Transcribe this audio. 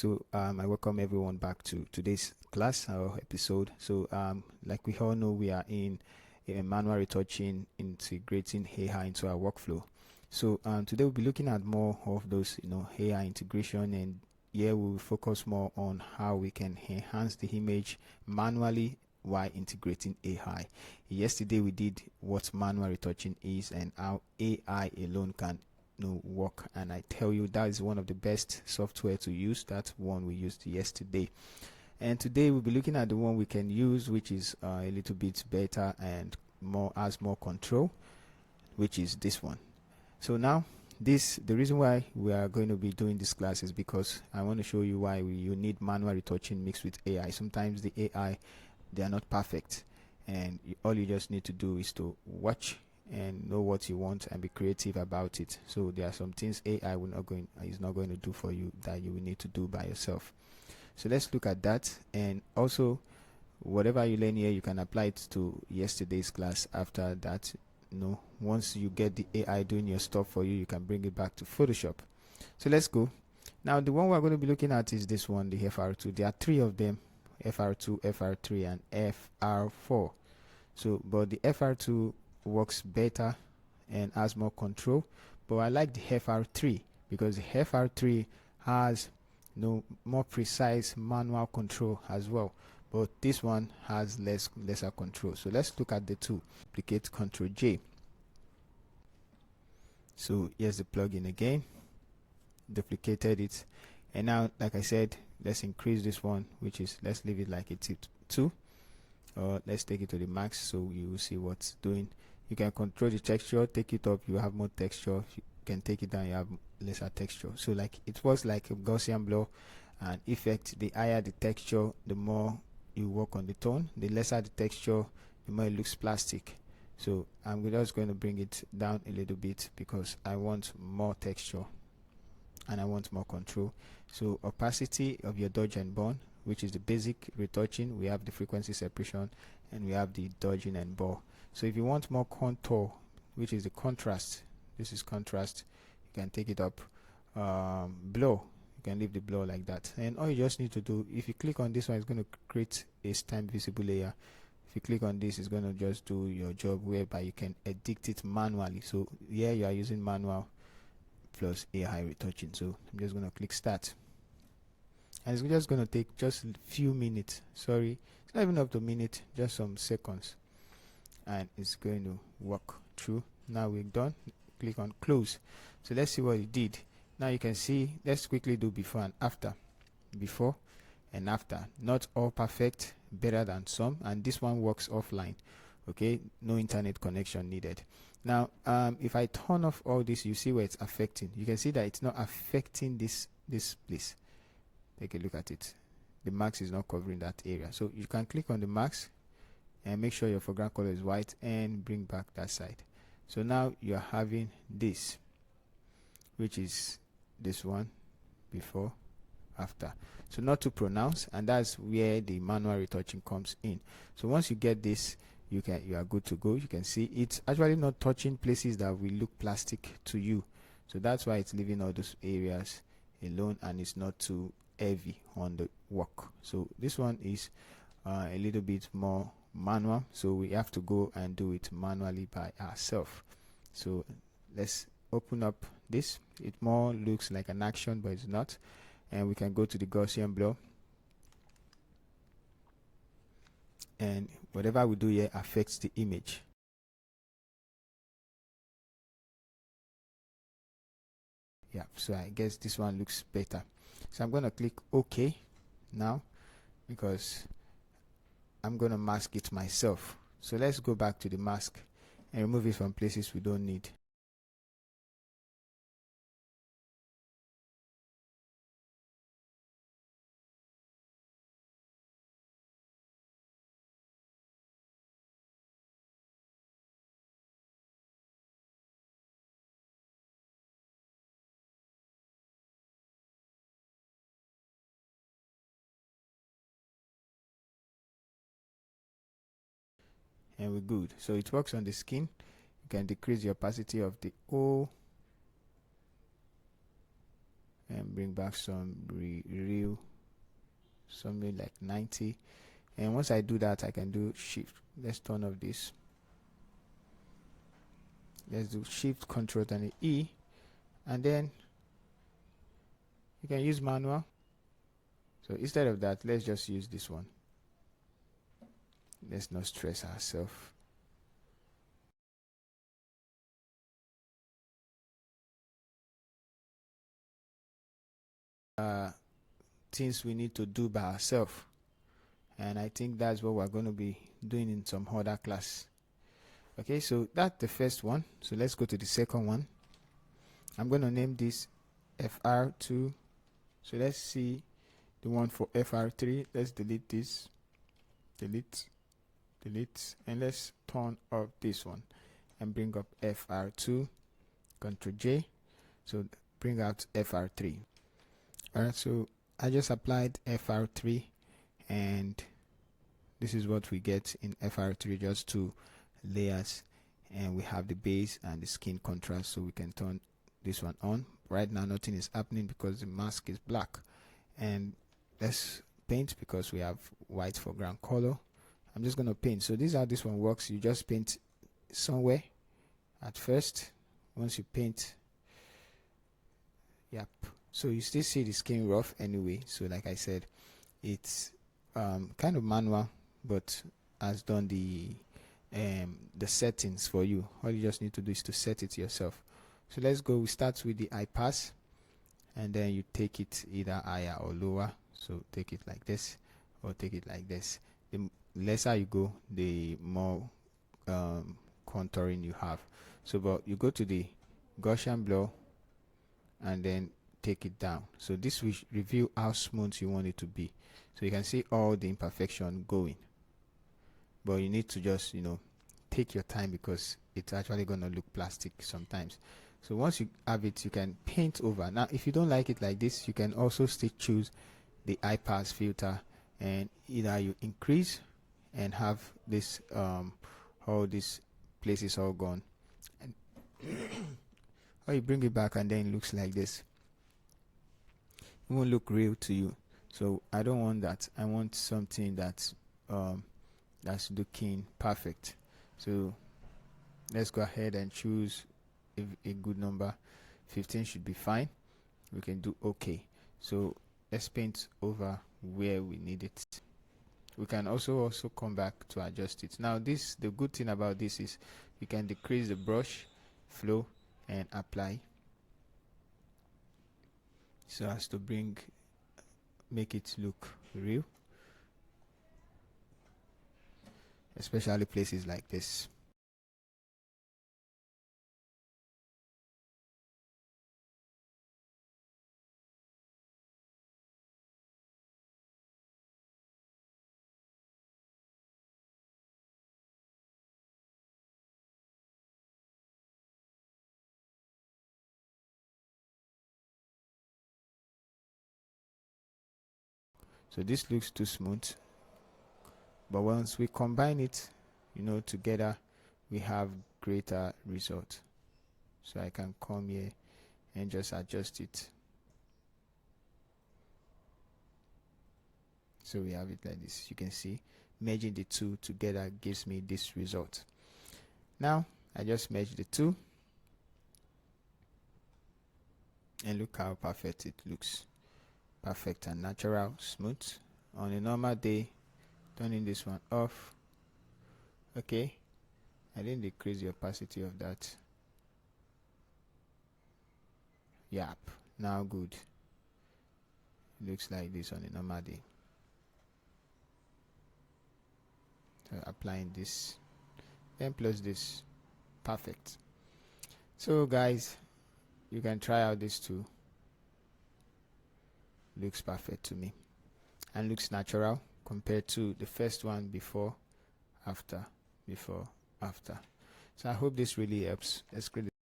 so I welcome everyone back to today's class or episode. So like we all know, we are in a manual retouching, integrating AI into our workflow. So today we'll be looking at more of those AI integration, and here we will focus more on how we can enhance the image manually while integrating AI. Yesterday we did what manual retouching is and how AI alone can work, and I tell you that is one of the best software to use. That one we used yesterday, and today we'll be looking at the one we can use, which is a little bit better and has more control, which is this one. So now the reason why we are going to be doing this class is because I want to show you why you need manual retouching mixed with AI. Sometimes the AI, they are not perfect, and all you just need to do is to watch and know what you want and be creative about it. So there are some things AI is not going to do for you that you will need to do by yourself. So let's look at that, and also whatever you learn here, you can apply it to yesterday's class. After that, once you get the AI doing your stuff for you, you can bring it back to Photoshop. So let's go. Now the one we're going to be looking at is this one, the FR2. There are three of them: FR2, FR3, and FR4. So but the FR2 works better and has more control, but I like the FR3 because the FR3 has more precise manual control as well, but this one has lesser control. So let's look at the two. Duplicate, Control J. So here's the plugin again, duplicated it, and now like I said, let's increase this one, which is, let's leave it like it's 2, or let's take it to the max so you will see what's doing. You can control the texture, take it up, you have more texture. You can take it down, you have lesser texture. So like it was like a Gaussian blur and effect. The higher the texture, the more you work on the tone. The lesser the texture, the more it looks plastic. So I'm just going to bring it down a little bit because I want more texture and I want more control. So opacity of your dodge and burn, which is the basic retouching. We have the frequency separation and we have the dodging and burn. So if you want more contour, which is the contrast, this is contrast, you can take it up. Blow, you can leave the blow like that, and all you just need to do, if you click on this one, it's going to create a stamp visible layer. If you click on this, it's going to just do your job, whereby you can edit it manually. So here you are using manual plus AI retouching. So I'm just going to click start, and it's just going to take just a few minutes. Sorry, it's not even up to a minute, just some seconds, and it's going to walk through. Now we're done. Click on close. So let's see what it did. Now you can see, let's quickly do before and after. Before and after, not all perfect, better than some, and this one works offline. Okay, no internet connection needed. Now if I turn off all this, you see where it's affecting. You can see that it's not affecting this place. Take a look at it. The max is not covering that area. So you can click on the max and make sure your foreground color is white and bring back that side. So now you're having this, which is this one, before, after. So not too pronounced, and that's where the manual retouching comes in. So once you get this, you are good to go. You can see it's actually not touching places that will look plastic to you. So that's why it's leaving all those areas alone, and it's not too heavy on the work. So this one is a little bit more manual, so we have to go and do it manually by ourselves. So let's open up this. It more looks like an action, but it's not, and we can go to the Gaussian blur, and whatever we do here affects the image. Yeah, so I guess this one looks better. So I'm going to click OK now because I'm going to mask it myself. So let's go back to the mask and remove it from places we don't need. And we're good. So it works on the skin. You can decrease the opacity of the O and bring back some real something like 90. And once I do that, I can do shift. Let's turn off this. Let's do shift, control, and E, and then you can use manual. So instead of that, let's just use this one. Let's not stress ourselves. Things we need to do by ourselves, and I think that's what we're going to be doing in some other class. Okay, so that's the first one. So let's go to the second one. I'm going to name this FR2. So let's see the one for FR3. Let's delete this, delete, and let's turn off this one and bring up FR2. Ctrl J. So bring out FR3. Alright, so I just applied FR3, and this is what we get in FR3, just 2 layers, and we have the base and the skin contrast. So we can turn this one on. Right now nothing is happening because the mask is black. And let's paint because we have white for ground color. I'm just going to paint. So this is how this one works. You just paint somewhere at first. Once you paint, yep, so you still see the skin rough anyway. So like I said, it's kind of manual, but has done the settings for you. All you just need to do is to set it yourself. So let's go. We start with the eye pass, and then you take it either higher or lower. So take it like this or take it like this. The lesser you go, the more contouring you have. So but you go to the Gaussian blur and then take it down. So this will reveal how smooth you want it to be. So you can see all the imperfection going, but you need to just, you know, take your time because it's actually going to look plastic sometimes. So once you have it, you can paint over. Now if you don't like it like this, you can also still choose the eye pass filter, and either you increase and have this all these places all gone, and or you bring it back and then it looks like this. It won't look real to you. So I don't want that. I want something that's looking perfect. So let's go ahead and choose a good number. 15 should be fine. We can do OK. So let's paint over where we need it. We can also come back to adjust it. Now this, the good thing about this is you can decrease the brush flow and apply, so as to make it look real, especially places like this. So this looks too smooth, but once we combine it, you know, together, we have greater result. So I can come here and just adjust it. So we have it like this. You can see merging the two together gives me this result. Now I just merge the two, and look how perfect it looks. Perfect and natural, smooth. On a normal day, turning this one off. Okay, I didn't decrease the opacity of that. Yep, now good. It looks like this on a normal day. So applying this, then plus this. Perfect. So guys, you can try out this too. Looks perfect to me and looks natural compared to the first one before, after. So I hope this really helps. Let's create